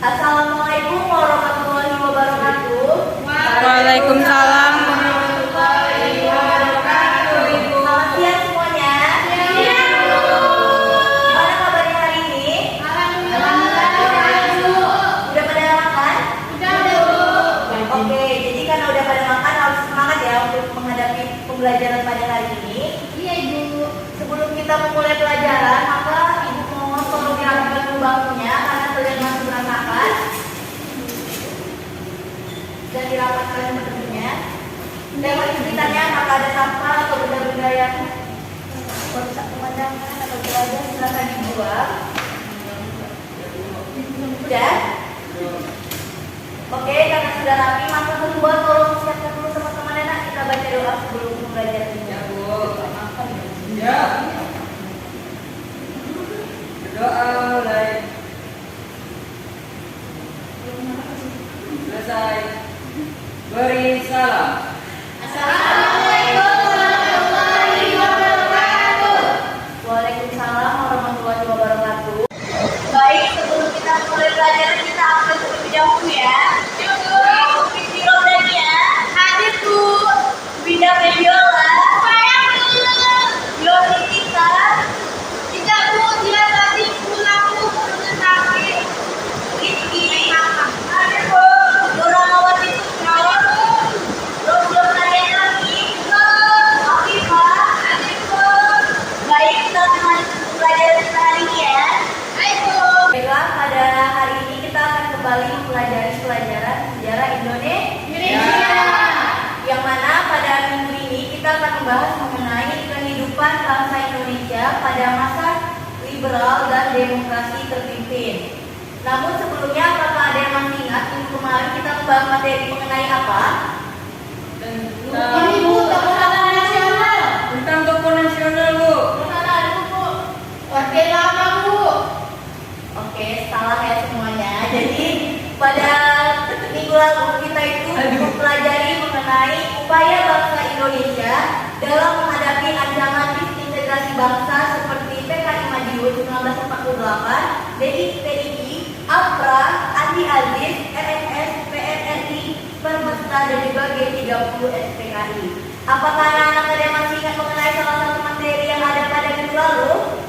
Assalamualaikum warahmatullahi wabarakatuh. Waalaikumsalam. Selamat siang semuanya. Gimana kabarnya hari ini? Udah pada makan? Oke, jadi karena udah pada makan harus semangat ya untuk menghadapi pembelajaran pada hari ini. Iya, Ibu. Sebelum kita memulai pelajaran, maka Ibu mohon tolong dirapikan dulu bangkunya karena kalian masih berantakan. Dan dirapatkan bentuknya. Dan bagi sekitarnya apakah ada sampah atau benda-benda yang merusak pemandangan atau berada silakan dibuang. Sudah? Oke, karena sudah rapi, maka kedua tolong siapkan dulu teman-teman anak kita baca doa sebelum pembelajaran ini. Ya. Berdoa mulai. Selesai. Beri salam. Assalamualaikum warahmatullahi wabarakatuh. Waalaikumsalam warahmatullahi wabarakatuh. Baik, sebelum kita mulai pelajaran kita akan terlebih dahulu ya. Video tadi ya. Hadir, Bu. Bida Mediola. Saya Bu. Yoni kita. Tidak, Bu. Dia tadi pulangku perlu sakit. Rizky. Hadir, Bu. Nurmawati Sukma. Belum kalian lagi. Afifah. Hadir, Bu. Baik, kita lanjut pelajaran kita hari ini ya. Baik, Bu. Baiklah, pada hari ini kita akan kembali mempelajari pelajaran sejarah Indonesia. Yang mana pada minggu ini kita akan membahas mengenai kehidupan bangsa Indonesia pada masa liberal dan demokrasi terpimpin. Namun sebelumnya, apakah ada yang masih ingat minggu kemarin kita membahas materi mengenai apa? Ini, Bu, tokoh nasional. Tentang tokoh nasional, Bu. Mana, Bu? Orde Lama, Bu. Oke, salah ya semuanya. Jadi pada minggu lalu kita itu mempelajari mengenai upaya bangsa Indonesia dalam menghadapi ancaman disintegrasi bangsa seperti PKI Madiun 1948, DITII, APRA, Andi Aziz, RNS, PNRI, Permesta dan juga G30 SPKI. Apakah anak-anak ada masih ingat mengenai salah satu materi yang ada pada minggu lalu?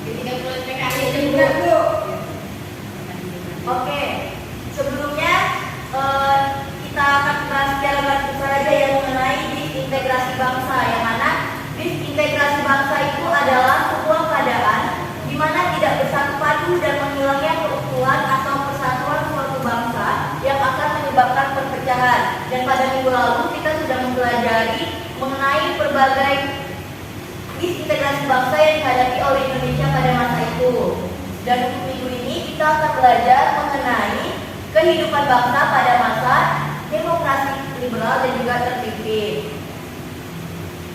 Tidak perlu PKI aja, Bu. Ingat, Bu. Oke, sebelumnya kita akan bahas secara garis besar aja yang mengenai disintegrasi bangsa, yang mana disintegrasi bangsa itu adalah sebuah keadaan di mana tidak bersatu padu dan menghilangnya keutuhan atau persatuan suatu bangsa yang akan menyebabkan perpecahan. Dan pada minggu lalu kita sudah mempelajari mengenai berbagai disintegrasi bangsa yang dihadapi oleh Indonesia pada masa itu. Dan untuk minggu ini kita akan belajar mengenai kehidupan bangsa pada masa demokrasi liberal dan juga terpimpin.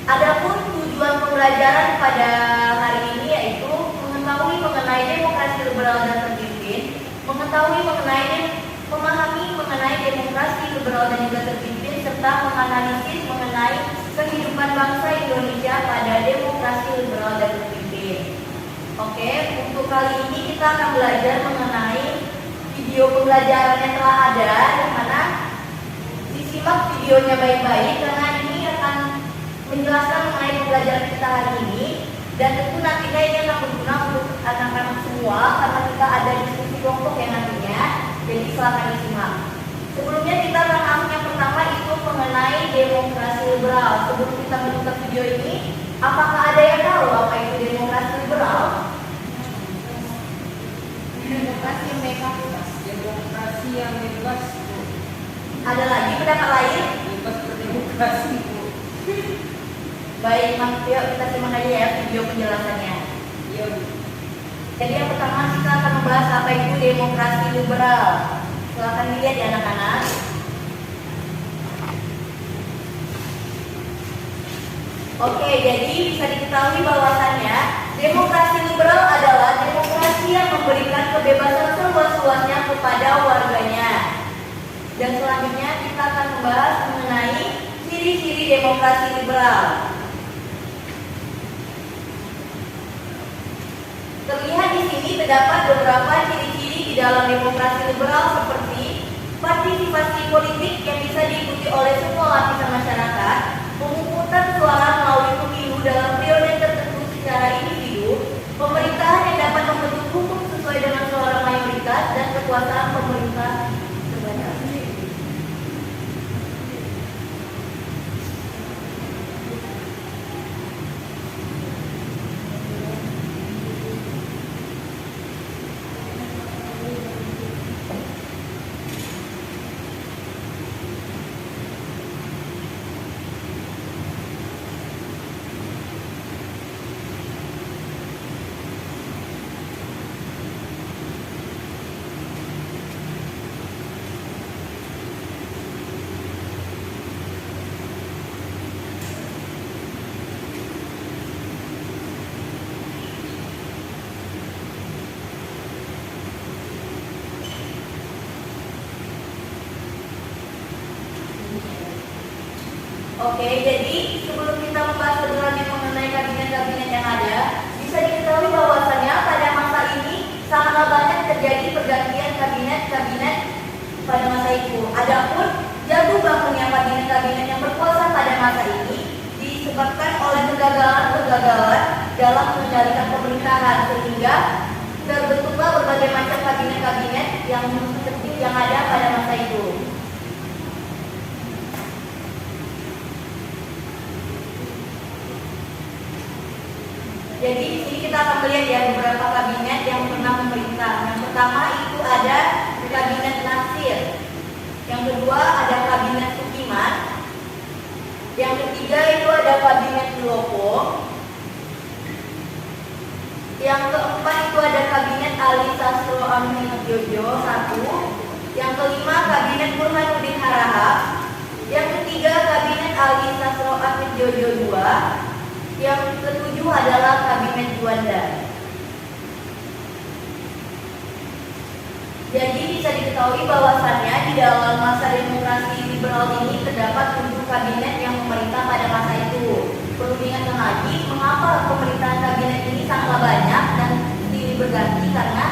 Adapun tujuan pembelajaran pada hari ini yaitu mengetahui mengenai demokrasi liberal dan terpimpin, mengetahui memahami mengenai demokrasi liberal dan juga terpimpin, serta menganalisis mengenai kehidupan bangsa Indonesia pada demokrasi liberal dan terpimpin. Oke, untuk kali ini kita akan belajar mengenai video pembelajaran yang telah ada, yang mana disimak videonya baik-baik karena ini akan menjelaskan mengenai pembelajaran kita hari ini, dan tentu nantinya ini akan berguna untuk anak-anak semua karena kita ada diskusi kelompok yang nantinya, jadi silakan disimak. Sebelumnya kita akan bahas yang pertama itu mengenai demokrasi liberal. Sebelum kita menonton video ini, apakah ada yang tahu apa itu demokrasi liberal? Demokrasi yang bebas. Demokrasi yang bebas, Bu. Ada lagi pendapat lain? Bebas berdemokrasi, Bu. Baik, yuk kita simak aja ya video penjelasannya. Iya, Bu. Jadi yang pertama kita akan membahas apa itu demokrasi liberal. Silakan dilihat ya anak-anak. Oke, jadi bisa diketahui bahwasannya demokrasi liberal adalah demokrasi yang memberikan kebebasan seluas-luasnya kepada warganya. Dan selanjutnya kita akan membahas mengenai ciri-ciri demokrasi liberal. Terlihat di sini terdapat beberapa ciri-ciri di dalam demokrasi liberal seperti partisipasi politik yang bisa diikuti oleh semua lapisan masyarakat, pemungutan suara melalui pemilu dalam periode tertentu secara individu, pemerintahan yang dapat membentuk hukum sesuai dengan suara mayoritas, dan kekuasaan pemerintah sebanyak. Oke, jadi sebelum kita membahas lebih lanjut mengenai kabinet-kabinet yang ada, bisa diketahui bahwasannya pada masa ini sangatlah banyak terjadi pergantian kabinet-kabinet pada masa itu. Adapun jatuh bangunnya kabinet-kabinet yang berkuasa pada masa ini disebabkan oleh kegagalan-kegagalan dalam mengendalikan pemerintahan, sehingga terbentuklah berbagai macam kabinet-kabinet yang ada pada masa itu. Jadi di sini kita akan melihat ya beberapa kabinet yang pernah memerintah. Yang pertama itu ada kabinet Nasir. Yang kedua ada kabinet Sukiman. Yang ketiga itu ada kabinet Muldoko. Yang keempat itu ada kabinet Ali Sastro Atmojo I. Yang kelima kabinet Burhanuddin Harahap. Yang ketiga kabinet Ali Sastro Atmojo II. Yang ketujuh adalah kabinet Juanda. Jadi bisa diketahui bahwasannya di dalam masa demokrasi liberal ini terdapat 7 kabinet yang memerintah pada masa itu. Perlu diingatkan lagi, mengapa pemerintahan kabinet ini sangatlah banyak dan silih berganti karena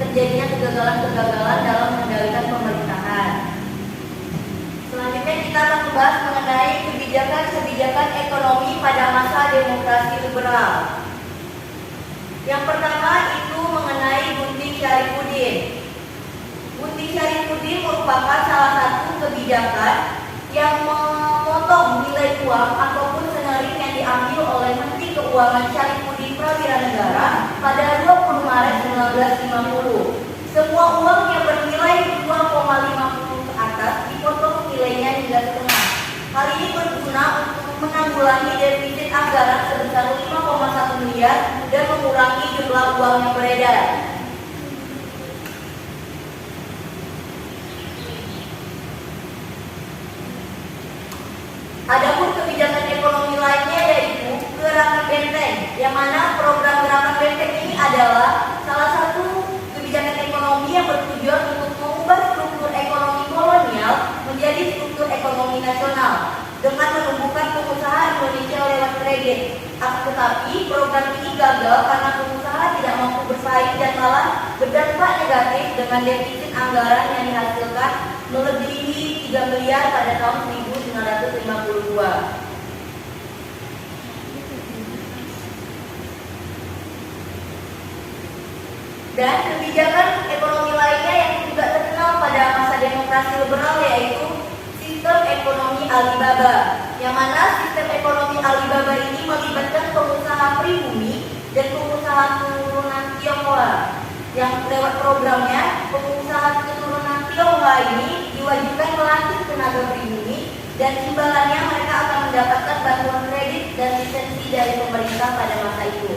terjadinya kegagalan-kegagalan dalam mengendalikan pemerintahan. Selanjutnya kita akan membahas mengenai kebijakan-kebijakan ekonomi pada masa demokrasi liberal. Yang pertama itu mengenai Gunting Syarifuddin. Gunting Syarifuddin merupakan salah satu kebijakan yang memotong nilai uang ataupun senarin yang diambil oleh Menteri Keuangan Syarifuddin Prawiranegara pada 20 Maret 1950. Semua uang yang bernilai 2,50 ke atas dipotong nilainya hingga setengah. Hal ini berguna untuk menanggulangi defisit anggaran sebesar 5,1 miliar dan mengurangi jumlah uang yang beredar. Adapun kebijakan ekonomi lainnya yaitu Gerakan Benteng, yang mana program Gerakan Benteng ini adalah salah satu kebijakan ekonomi yang bertujuan untuk mengubah struktur ekonomi kolonial menjadi struktur ekonomi nasional dengan menumbuhkan pengusaha Indonesia lewat kredit. Akan tetapi program ini gagal karena pengusaha tidak mampu bersaing dan malah berdampak negatif dengan defisit anggaran yang dihasilkan melebihi 3 miliar pada tahun 1952. Dan kebijakan ekonomi lainnya yang juga terkenal pada masa demokrasi liberal yaitu sistem ekonomi Alibaba, yang mana sistem ekonomi Alibaba ini melibatkan pengusaha pribumi dan pengusaha keturunan Tionghoa. Yang lewat programnya, pengusaha keturunan Tionghoa ini diwajibkan melatih tenaga pribumi dan imbalannya mereka akan mendapatkan bantuan kredit dan lisensi dari pemerintah pada masa itu.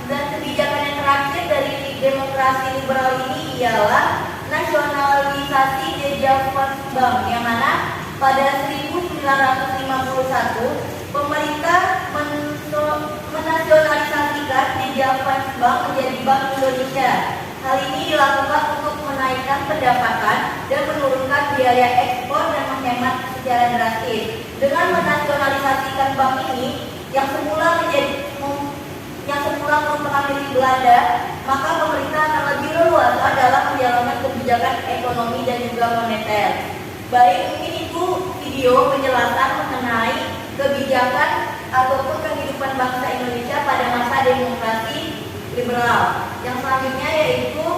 Dan kebijakan yang terakhir dari demokrasi liberal ini ialah nasionalisasi Dejavans Bank, yang mana pada 1951 pemerintah menasionalisasikan Dejavans dilakukan untuk menaikkan pendapatan dan menurunkan biaya ekspor dan menghemat secara drastis. Dengan menasionalisasikan bank ini yang semula merupakan milik Belanda, maka pemerintah akan lebih leluasa dalam menjalankan kebijakan ekonomi dan juga moneter. Baik, mungkin itu video penjelasan mengenai kebijakan ataupun kehidupan bangsa Indonesia pada masa demokrasi liberal. Yang selanjutnya yaitu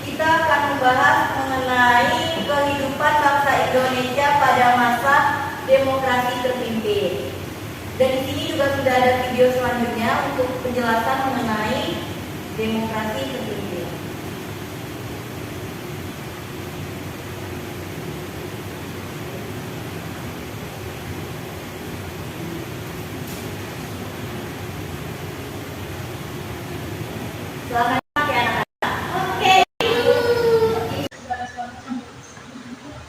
kita akan membahas mengenai kehidupan bangsa Indonesia pada masa demokrasi terpimpin. Dan di sini juga sudah ada video selanjutnya untuk penjelasan mengenai demokrasi terpimpin. Selamat pakai anak-anak. Oke.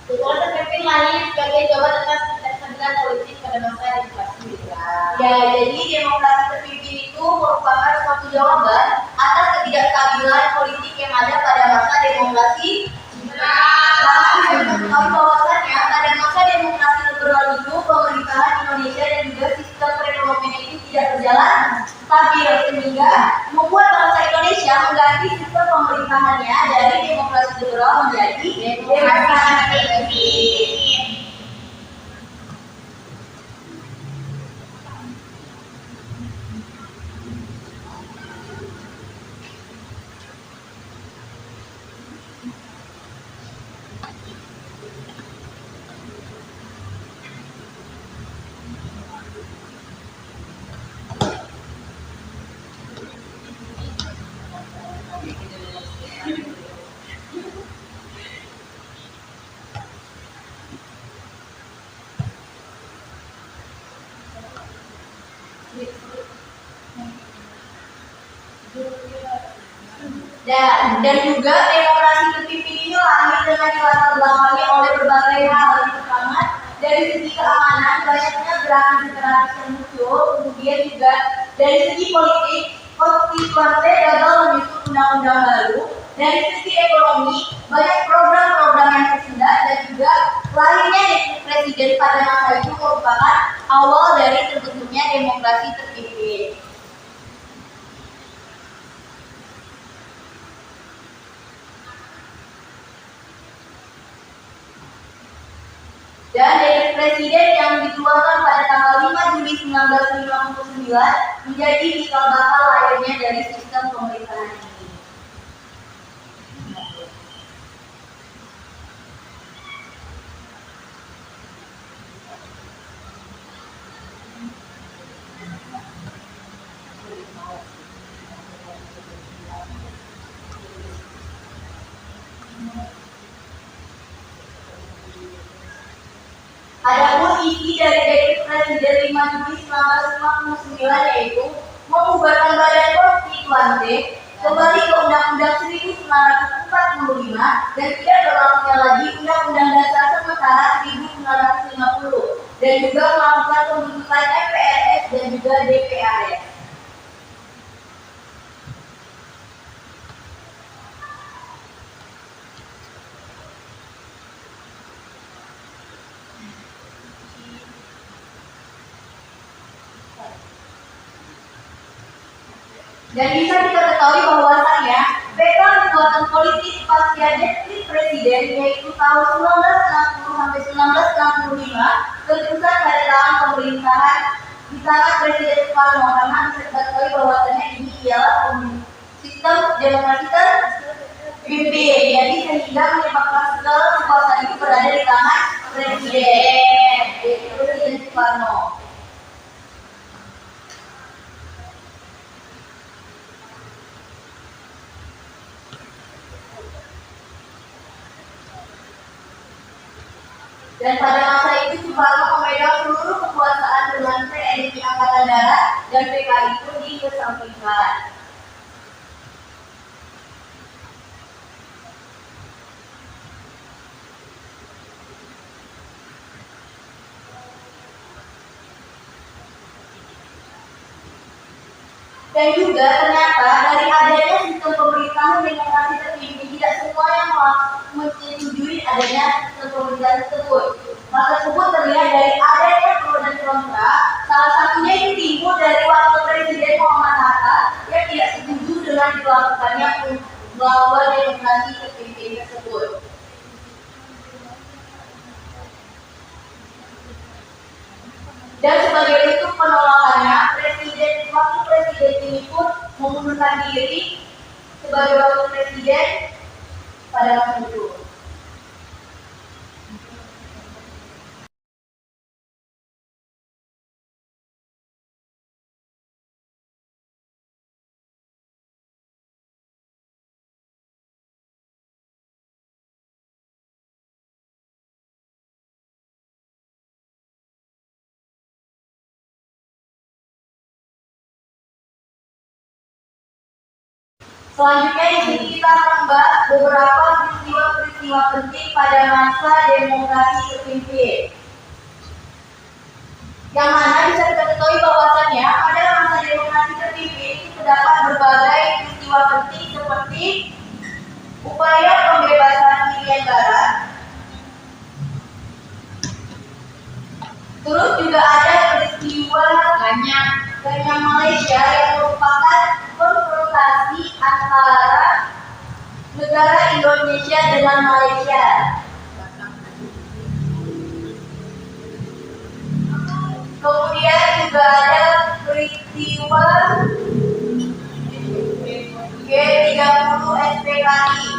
Tujuan terpimpin lain sebagai jawaban atas keadilan politik pada masa demokrasi liberal. Ya, jadi demokrasi terpimpin itu merupakan suatu jawaban atas ketidakstabilan politik yang ada pada masa demokrasi liberal. Karena bisa mengetahui bahwasannya pada masa demokrasi liberal itu pemerintahan Indonesia dan juga sistem perekonomian itu tidak berjalan stabil, sehingga membuat bangsa Indonesia mengganti sistem pemerintahannya dari demokrasi liberal menjadi demokrasi terpimpin. Dan juga demokrasi terpimpin ini lahir dengan dilatar belakangi oleh berbagai hal. Yang pertama, dari segi keamanan banyaknya gerakan separatis yang muncul, kemudian juga dari segi politik konstituante gagal menyusun undang-undang baru. Dari segi ekonomi banyak program-program yang tersendat, dan juga lahirnya presiden pada masa itu merupakan awal dari terbentuknya demokrasi terpimpin. Dan dari presiden yang dikeluarkan pada tanggal 5 Juli 1959 menjadi cikal bakal lahirnya dari sistem pemerintahan ini. Adapun isi dari dekret Presiden 5 Juli 1959 yaitu membubarkan Badan Konstituante, kembali ke Undang-Undang 1945 dan tidak berlakunya lagi Undang-Undang Dasar sementara 1950, dan juga melakukan pembentukan MPRS dan juga DPRS. Dan bisa kita ketahui bahwasannya peta kekuatan politik pasca dekret presiden yaitu tahun 1960 sampai 1965 terpusat pada tangan pemerintahan di tangan Presiden Soekarno, karena bisa kita ketahui bahwasannya ini ialah sistem demokrasi terpimpin, jadi sehingga menyebabkan segala kekuasaan itu berada di tangan presiden, yaitu Presiden Soekarno. Dan pada masa itu Soekarno memegang seluruh kekuasaan dengan TNI Angkatan Darat dan PKI pun dikesampingkan. Dan juga ternyata dari adanya sistem pemerintahan demokrasi terpimpin yang menyetujui adanya pemerintahan tersebut. Hal tersebut terlihat dari adanya pro dan kontra. Salah satunya itu timbul dari wakil Presiden Muhammad Hatta yang tidak setuju dengan dilakukannya melawan demokrasi terpimpin tersebut. Dan sebagai bentuk penolakannya, wakil presiden ini pun mengundurkan diri sebagai wakil presiden pada masa itu. Selanjutnya di sini kita akan membahas beberapa peristiwa-peristiwa penting pada masa demokrasi terpimpin. Yang mana bisa kita ketahui bahwasannya pada masa demokrasi terpimpin terdapat berbagai peristiwa penting seperti upaya pembebasan Irian Barat. Terus juga ada peristiwa Ganyang Malaysia yang merupakan konfrontasi antara negara Indonesia dengan Malaysia. Kemudian juga ada peristiwa G30 SPKI.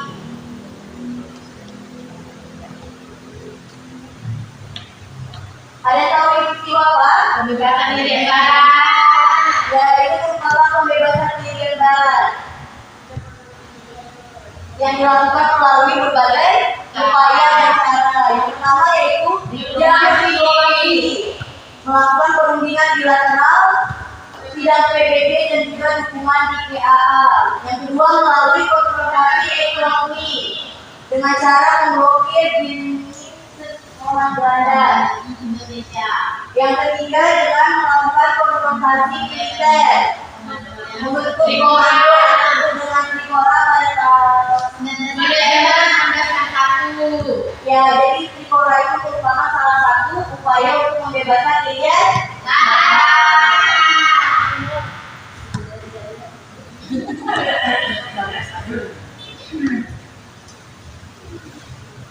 Ada tahu peristiwa apa? Pembebasan Irian Barat. Yaitu merupakan pembebasan Irian Barat yang dilakukan melalui berbagai upaya dan cara. Yang pertama yaitu diplomasi, melakukan perundingan bilateral, sidang PBB dan juga dukungan di PAA. Yang kedua melalui konfrontasi ekonomi dengan cara memblokir bisnis orang Belanda di Indonesia. Yang ketiga dengan melakukan konfrontasi militer, membentuk komando dengan Trikora pada tahun 1961. Ya, jadi Trikora itu merupakan salah satu upaya untuk membebaskan Irian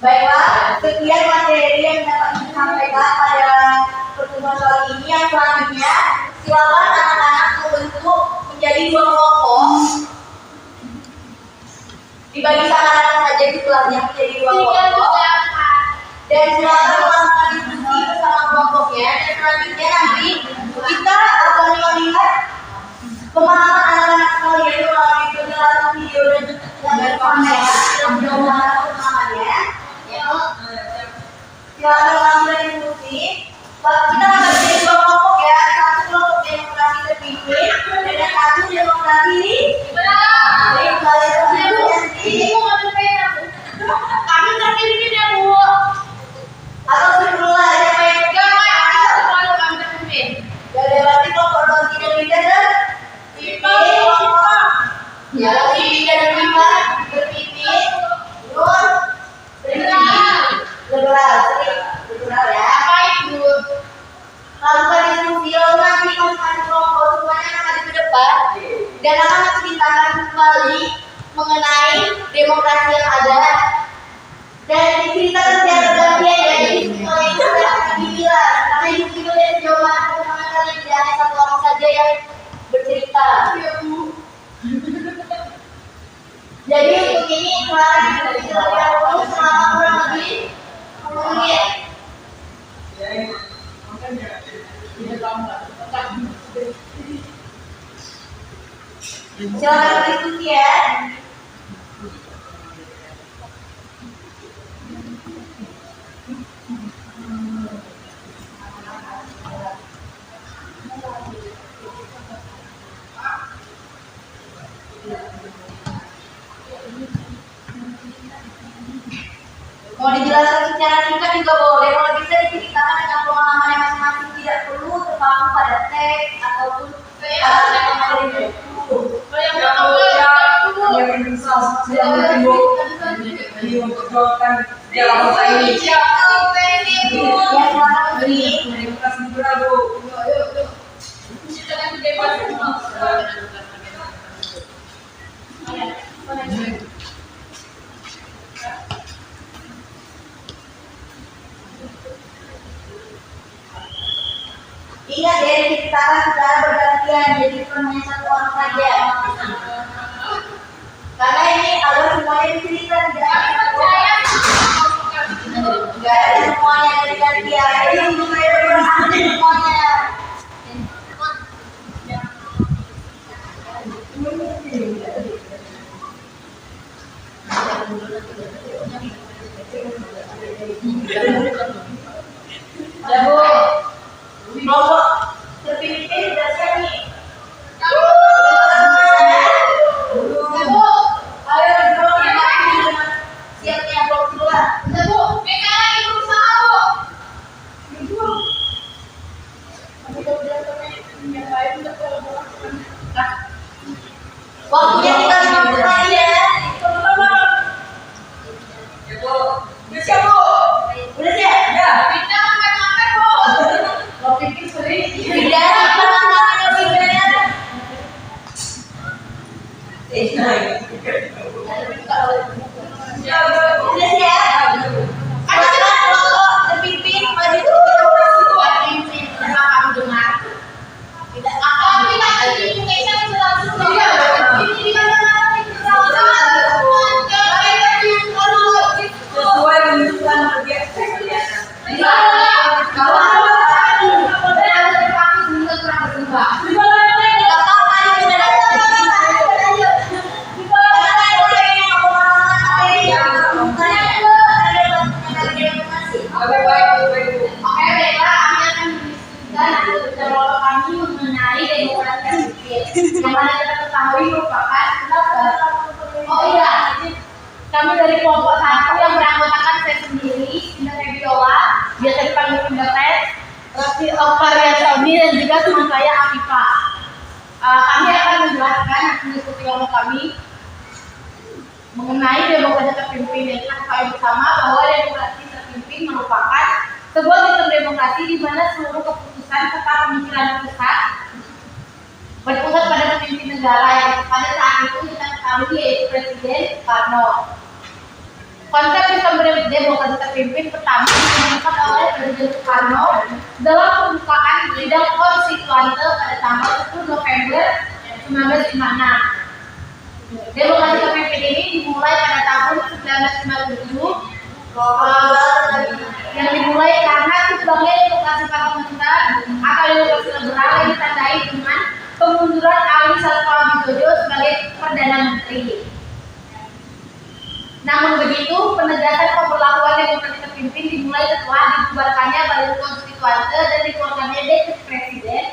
Baiklah, sekian materi yang dapat disampaikan pada pertemuan kali ini. Yang selanjutnya, silakan anak-anak membentuk menjadi 2 kelompok. Dibagi sama-sama saja jumlahnya menjadi 2 kelompok. Dan silakan melakukan diskusi bersama kelompoknya. Dan selanjutnya nanti kita akan melihat pemahaman anak-anak sekalian melalui penjelasan video dan kamera yang mudah-mudahan pemahamannya. Silakan mengambil diskusi. Kita akan menjadi 2 kelompok ya. Satu kelompok demokrasi terpimpin dan satu demokrasi liberal. Kami terpimpin ya Bu. Atau sebelumnya siapa yang Selalu kami terpimpin. dari berarti kelompok demokrasi dan liberal ya, lebih dan lima berpimpin terus liberal ya. Apa itu? Lakukan diskusi lalu nanti masing-masing kelompok semuanya akan maju ke depan dan akan menceritakan kembali mengenai demokrasi yang ada dan diceritakan secara gantian ya. Jadi mulai itu akan dibilang karena itu dari jawaban teman-teman kalian tidak hanya satu orang saja yang bercerita. Jadi untuk ini kemarin diskusi terlebih dahulu selama kurang lebih 10 menit. Silakan berdiskusi ya. Mau dijelaskan secara singkat juga boleh, kalau bisa diceritakan dengan pengalaman yang masing-masing, tidak perlu terpaku pada teks ataupun memperjuangkan piala bangsa ini. Ya, selamat beri. Demokrasi liberal, Bu. Ingat ya, diciptakan secara bergantian, jadi bukan hanya satu orang saja. Karena ini agar semuanya dicerita, tidak ada semuanya dari gantian. Jadi supaya berganti semuanya. Ya, Bu. Kelompok terpilih sudah siap nih. Ayo dong, siap nih yang kelompok kedua. Waktunya tinggal 5 menit lagi ya. Ya, Bu. Udah siap, Bu. Udah siap? Ya. Tidak, tangan-tangannya pindah. Ya, udah, Bu. Udah siap? Silakan kelompok terpimpin maju ke terpimpin. Kamu dengar? Tidak akan Sesuai tuntutan kegiatan. Baik, baik, baik, Bu. Oke, baiklah, kami akan mendiskusikan beberapa kami mengenai demokrasi sipil. Yang mana kita ketahui merupakan oh iya, kami dari kelompok 1 yang beranggotakan saya sendiri, Indah Rebiola, biasa dipanggil Indah Red, Raffi Okaria Saudi, dan juga teman saya Afifah. Kami akan menjelaskan diskusi kelompok kami mengenai demokrasi terpimpin, yang kita ketahui bersama bahwa demokrasi terpimpin merupakan sebuah sistem demokrasi di mana seluruh keputusan serta pemikiran pusat berpusat pada pemimpin negara yang pada saat itu kita ketahui yaitu Presiden Soekarno. Konsep sistem demokrasi terpimpin pertama ditemukan oleh Presiden Soekarno dalam pembukaan sidang konstituante pada tanggal 10 November 1956. Demokrasi terpimpin ini dimulai pada tahun 1957 yang dimulai karena sebagai demokrasi parlementer atau demokrasi liberal yang ditandai dengan pemunduran Ali Sastra Widodo sebagai Perdana Menteri. Namun begitu, penegasan pemberlakuan demokrasi terpimpin dimulai setelah dibubarkannya Badan Konstituante dan dikeluarkannya Dekret Presiden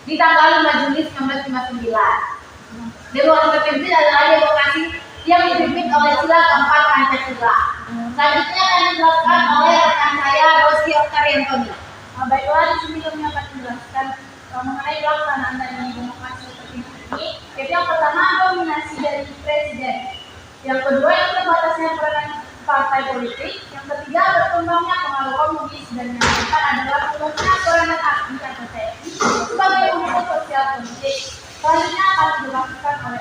di tanggal 5 Juni 1959. Demokrasi terpimpin adalah demokrasi yang dipimpin oleh sila keempat Pancasila. Selanjutnya akan dijelaskan oleh rekan saya Rosi Oktariantoni. Baiklah, di sini kami akan menjelaskan mengenai pelaksanaan dari demokrasi terpimpin ini. Yaitu yang pertama, dominasi dari presiden. Yang kedua, yang terbatasnya peran partai politik. Yang ketiga, berkembangnya pengaruh komunis. Dan yang keempat adalah turunnya peran aktif atau TNI sebagai unit sosial politik. Selanjutnya akan dilakukan oleh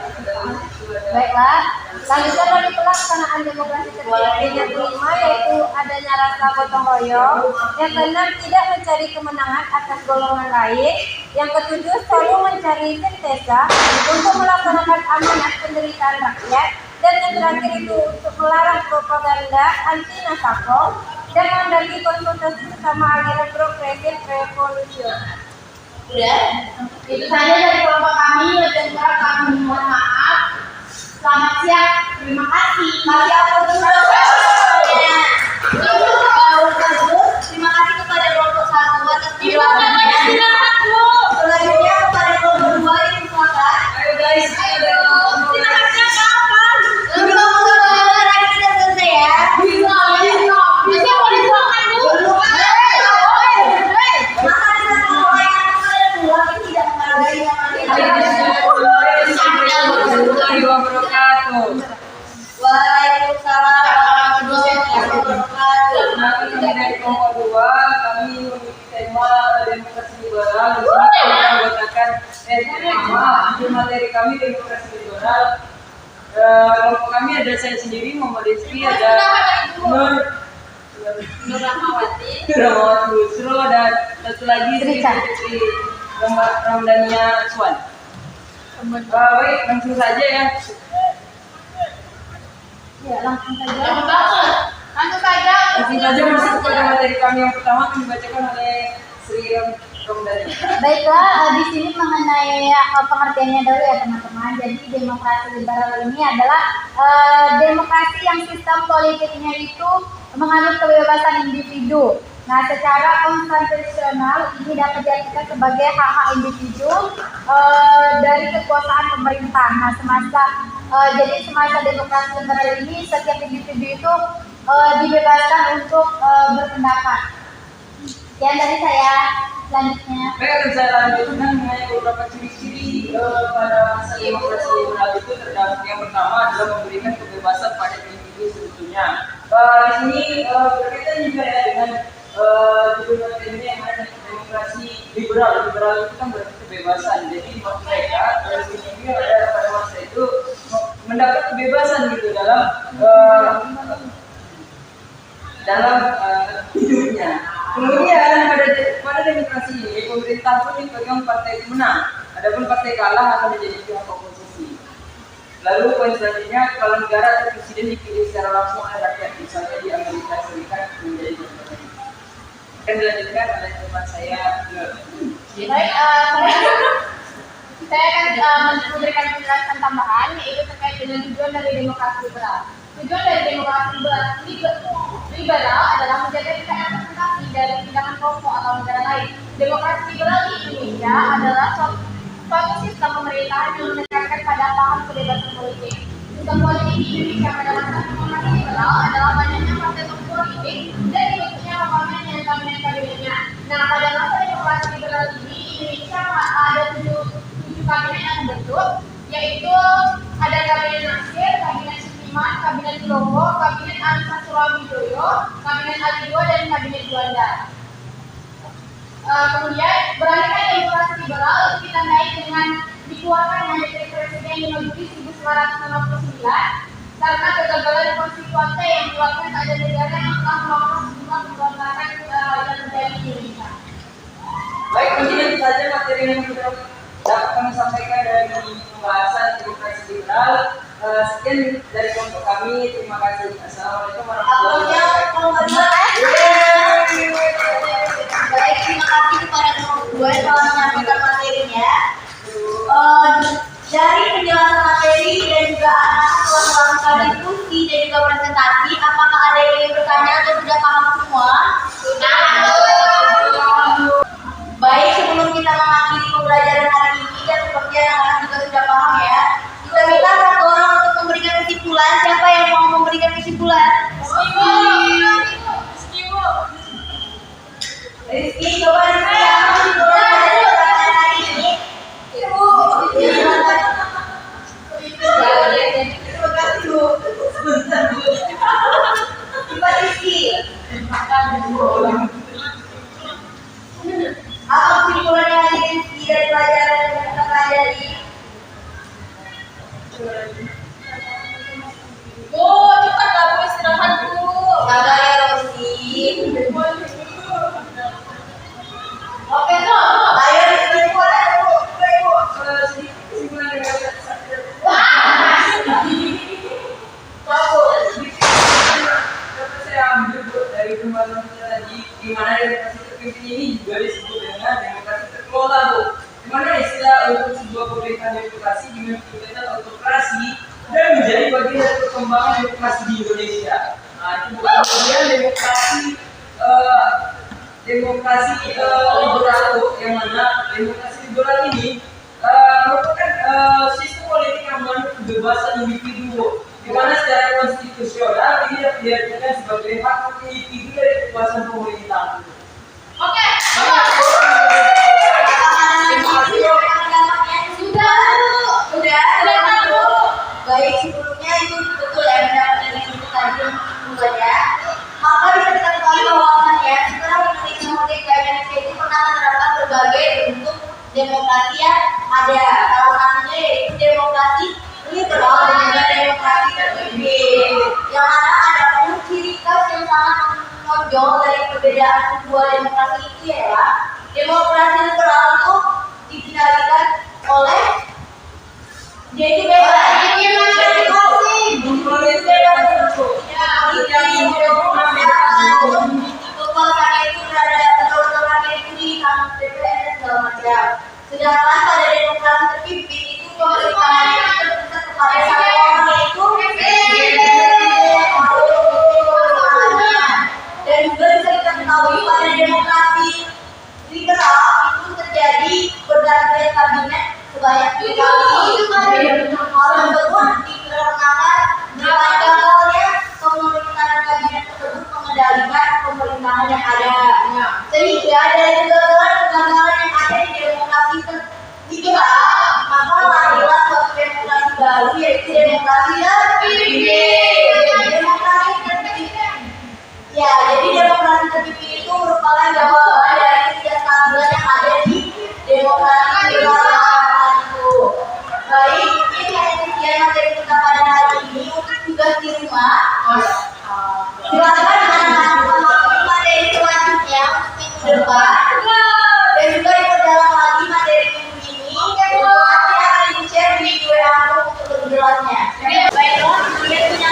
Baiklah, selanjutnya dari pelaksanaan demokrasi terpimpin yang kelima yaitu adanya rasa gotong royong. Yang keenam, tidak mencari kemenangan atas golongan lain. Yang ketujuh, selalu mencari sintesa untuk melaksanakan amanat penderitaan rakyat. Dan yang terakhir itu untuk melarang propaganda anti nasako dan mendaki konsultasi bersama aliran progresif revolusi. Udah? Itu saja dari kelompok kami, dan kami mohon maaf. Selamat siang, terima kasih. Masih apa dulu? Terima kasih kepada kelompok 1 atas penjelasannya. Selanjutnya kepada kelompok 2 ini silakan. Ayo guys, ayo dari kelompok. Lebih kamu lagi kita selesai ya. Bisa boleh silakan dulu. Maka kita mulai kalian dua ini tidak menghargai yang Assalamualaikum warahmatullahi wabarakatuh. Waalaikumsalam liberal. Di sini kita menggunakan di materi kami demokrasi liberal. Kelompok kami ada saya sendiri, Muhammad Rizky, ada Nur Rahmawati Busro, dan satu lagi Sri Ramdania Swan. Baik, langsung saja ya. Ya, langsung saja. Langsung saja. Langsung saja masuk kepada materi kami yang pertama akan dibacakan oleh Sri Ramdania. Baiklah, di sini mengenai pengertiannya dulu ya teman-teman. Jadi demokrasi liberal ini adalah demokrasi yang sistem politiknya itu menganut kebebasan individu. Nah, secara konstitusional ini dapat diartikan sebagai hak-hak individu dari kekuasaan pemerintah. Nah, jadi semasa demokrasi liberal ini setiap individu itu dibebaskan untuk berpendapat. Sekian dari saya. Selanjutnya. Baik, akan saya lanjutkan mengenai beberapa ciri-ciri pada masa demokrasi liberal itu. Terdapat yang pertama adalah memberikan kebebasan pada individu sebetulnya. Di sini berkaitan juga ya dengan judul materinya yang ada demokrasi liberal. Liberal itu kan berarti kebebasan. Jadi maksud mereka individu pada masa itu mendapat kebebasan gitu dalam hidupnya. Kemudian pada demokrasi ini pemerintah pun dipegang partai menang, adapun partai kalah akan menjadi pihak oposisi. Lalu poin selanjutnya, kalau negara atau presiden dipilih secara langsung oleh rakyat, misalnya di Amerika Serikat menjadi presiden. Akan dilanjutkan oleh teman saya. Baik, saya akan memberikan penjelasan tambahan yaitu terkait dengan tujuan dari demokrasi liberal. Tujuan dari demokrasi liberal adalah menjaga tingkat representasi dari tindakan kelompok atau negara lain. Demokrasi liberal di Indonesia adalah suatu sistem pemerintahan yang menekankan pada paham kebebasan politik. Sistem politik di Indonesia pada masa demokrasi liberal adalah banyaknya partai politik dan dibentuknya parlemen dan kabinet-kabinetnya. Nah, pada masa demokrasi liberal ini Indonesia ada tujuh kabinet yang terbentuk, yaitu ada kabinet Nasir, kabinet Sudirman, kabinet Lombok, kabinet Anissa Surawidoyo, kabinet Ali II, dan kabinet Juanda. Kemudian beraneka demokrasi liberal itu ditandai dengan dikeluarkannya dekret presiden nomor 1959 karena kegagalan konstituante yang menyebabkan ada negara yang telah melakukan sejumlah pemberontakan yang terjadi di Indonesia. Baik, kemudian saja materi yang dapat kami sampaikan dari pembahasan demokrasi liberal. Sekian dari kelompok kami. Terima kasih. Assalamualaikum warahmatullahi wabarakatuh. Baik, terima kasih kepada kelompok 2 yang telah menyampaikan materinya. Dari penjelasan materi dan juga anak telah melakukan diskusi dan juga presentasi, apakah ada yang ingin bertanya atau sudah paham semua? Sudah. Baik, sebelum kita mengakhiri pembelajaran hari ini dan seperti anak-anak juga sudah paham ya, kita minta satu orang untuk memberikan kesimpulan. Siapa yang mau memberikan kesimpulan? Rizky, coba Rizky pembelajaran hari ini. Coba Rizky. Apa kesimpulannya hari ini dari pelajaran yang kita pelajari? Cepat kamu istirahat dulu. Sabar ya Rosi. Oke tuh, ayo kesimpulan dulu. Kesimpulan yang dapat saya ambil dari pembahasan kita tadi, di mana demokrasi terpimpin ini juga disebut dengan demokrasi terkelola, Bu. Di mana istilah untuk sebuah pemerintahan demokrasi dengan pemerintahan autokrasi dan menjadi bagian dari perkembangan demokrasi di Indonesia. Nah, itu kemudian demokrasi liberal, yang mana demokrasi liberal ini merupakan sistem politik yang menganut kebebasan individu, di mana secara konstitusional ini diartikan sebagai hak individu dari kekuasaan pemerintah. Oke. Baik, sebelumnya itu betul ya mendapat dari itu tadi dulunya. Maka bisa kita ketahui bahwasannya setelah Indonesia merdeka, Indonesia itu pernah menerapkan berbagai perbedaan kedua demokrasi itu ya, demokrasi liberal itu dikendalikan oleh jadi bebas. Sedangkan pada demokrasi terpimpin itu pemerintahannya terpusat kepada satu orang yaitu dan juga bisa kita ketahui pada demokrasi liberal itu terjadi bergantian kabinet sebanyak 3 kali. Hal tersebut dikarenakan dengan gagalnya pemerintahan kabinet tersebut mengendalikan pemerintahan yang ada. Sehingga dari kegagalan yang ada di demokrasi liberal, maka lahirlah suatu demokrasi baru yaitu demokrasi terpimpin. Demokrasi terpimpin. Ya, jadi demokrasi terpimpin itu merupakan jawaban dari ketidakstabilan yang ada di demokrasi liberal itu. Baik, ini sekian materi kita pada hari ini. Untuk tugas di rumah, silakan anak-anak memahami materi selanjutnya untuk minggu depan dan juga diperdalam lagi materi minggu ini. Nanti akan di-share di WA untuk lebih jelasnya. Baiklah, kalian punya